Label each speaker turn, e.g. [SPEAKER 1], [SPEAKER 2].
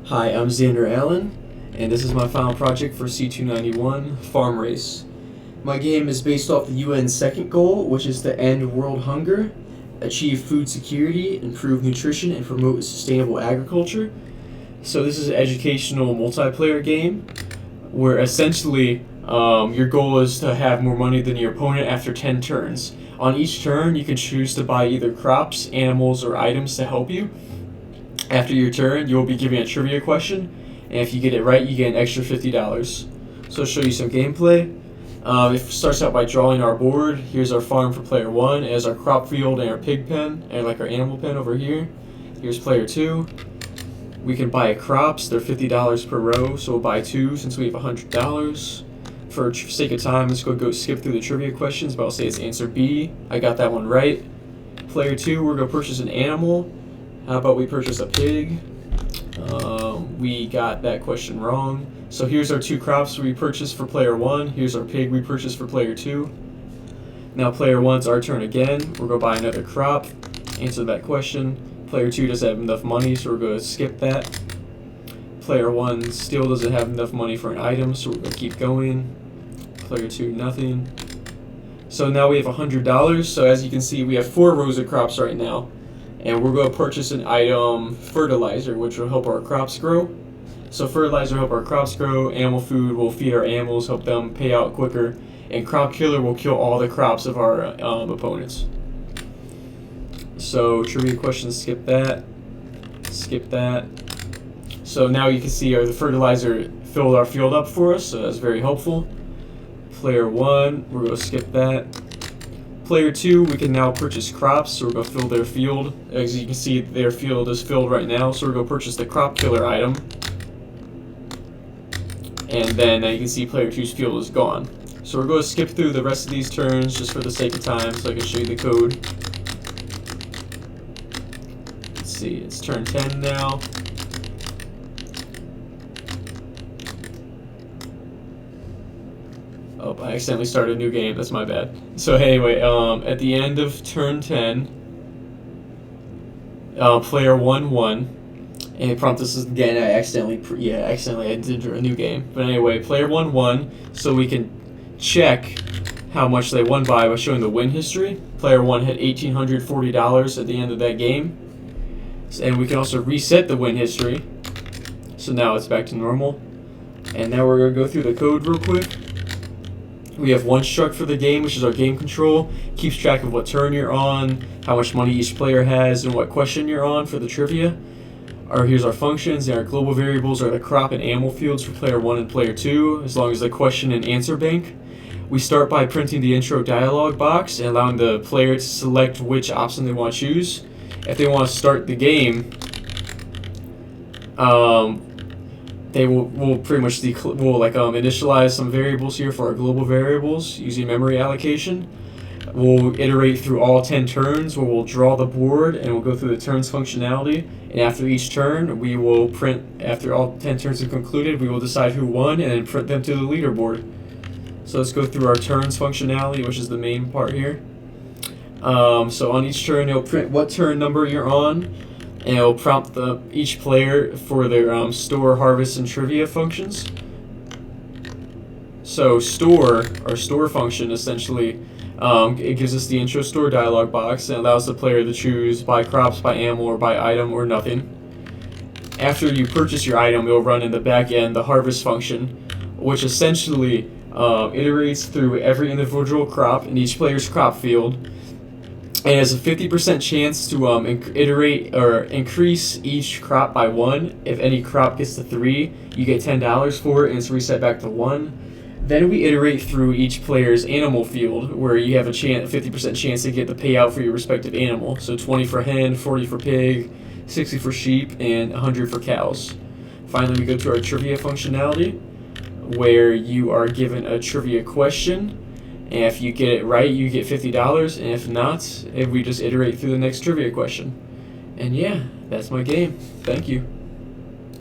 [SPEAKER 1] Hi, I'm Xander Allen, and this is my final project for C291, Farm Race. My game is based off the UN's second goal, which is to end world hunger, achieve food security, improve nutrition, and promote sustainable agriculture. So this is an educational multiplayer game, where essentially your goal is to have more money than your opponent after 10 turns. On each turn, you can choose to buy either crops, animals, or items to help you. After your turn, you'll be given a trivia question, and if you get it right, you get an extra $50. So I'll show you some gameplay. It starts out by drawing our board. Here's our farm for player 1. It has our crop field and our pig pen, and like our animal pen over here. Here's player 2. We can buy crops. They're $50 per row, so we'll buy 2 since we have $100. For sake of time, let's go skip through the trivia questions, but I'll say it's answer B. I got that one right. Player 2, we're going to purchase an animal. How about we purchase a pig? We got that question wrong. So here's our 2 crops we purchased for player 1. Here's our pig we purchased for player 2. Now player 1's our turn again. We're going to buy another crop. Answer that question. Player 2 doesn't have enough money, so we're going to skip that. Player 1 still doesn't have enough money for an item, so we're going to keep going. Player 2, nothing. So now we have $100. So as you can see, we have 4 rows of crops right now. And we're going to purchase an item, fertilizer, which will help our crops grow. So fertilizer will help our crops grow, animal food will feed our animals, help them pay out quicker, and crop killer will kill all the crops of our opponents. So trivia questions, skip that. So now you can see the fertilizer filled our field up for us, so that's very helpful. Player 1, we're going to skip that. Player 2, we can now purchase crops, so we're going to fill their field. As you can see, their field is filled right now, so we're going to purchase the crop killer item. And then you can see player 2's field is gone. So we're going to skip through the rest of these turns just for the sake of time, so I can show you the code. Let's see, it's turn 10 now. Oh, I accidentally started a new game. That's my bad. So anyway, at the end of turn 10, player 1 won. And it prompted us again. I accidentally did a new game. But anyway, player 1 won, so we can check how much they won by showing the win history. Player 1 had $1,840 at the end of that game. And we can also reset the win history. So now it's back to normal. And now we're going to go through the code real quick. We have 1 struct for the game, which is our game control. Keeps track of what turn you're on, how much money each player has, and what question you're on for the trivia. Here's our functions, and our global variables are the crop and animal fields for player 1 and player 2, as long as the question and answer bank. We start by printing the intro dialog box and allowing the player to select which option they want to choose. If they want to start the game, they will pretty much initialize some variables here for our global variables using memory allocation. We'll iterate through all 10 turns where we'll draw the board and we'll go through the turns functionality. And after each turn, we will print, after all 10 turns have concluded, we will decide who won and then print them to the leaderboard. So let's go through our turns functionality, which is the main part here. So on each turn, it'll print what turn number you're on. And it'll prompt each player for their store, harvest, and trivia functions. So our store function essentially, it gives us the intro store dialog box and allows the player to choose buy crops, buy animal, or buy item, or nothing. After you purchase your item, it'll run in the back end the harvest function, which essentially iterates through every individual crop in each player's crop field. And it has a 50% chance to iterate or increase each crop by 1. If any crop gets to 3, you get $10 for it, and it's reset back to 1. Then we iterate through each player's animal field, where you have a 50% chance to get the payout for your respective animal. So 20 for hen, 40 for pig, 60 for sheep, and 100 for cows. Finally, we go to our trivia functionality, where you are given a trivia question. And if you get it right, you get $50, and if not, we just iterate through the next trivia question. And yeah, that's my game. Thank you.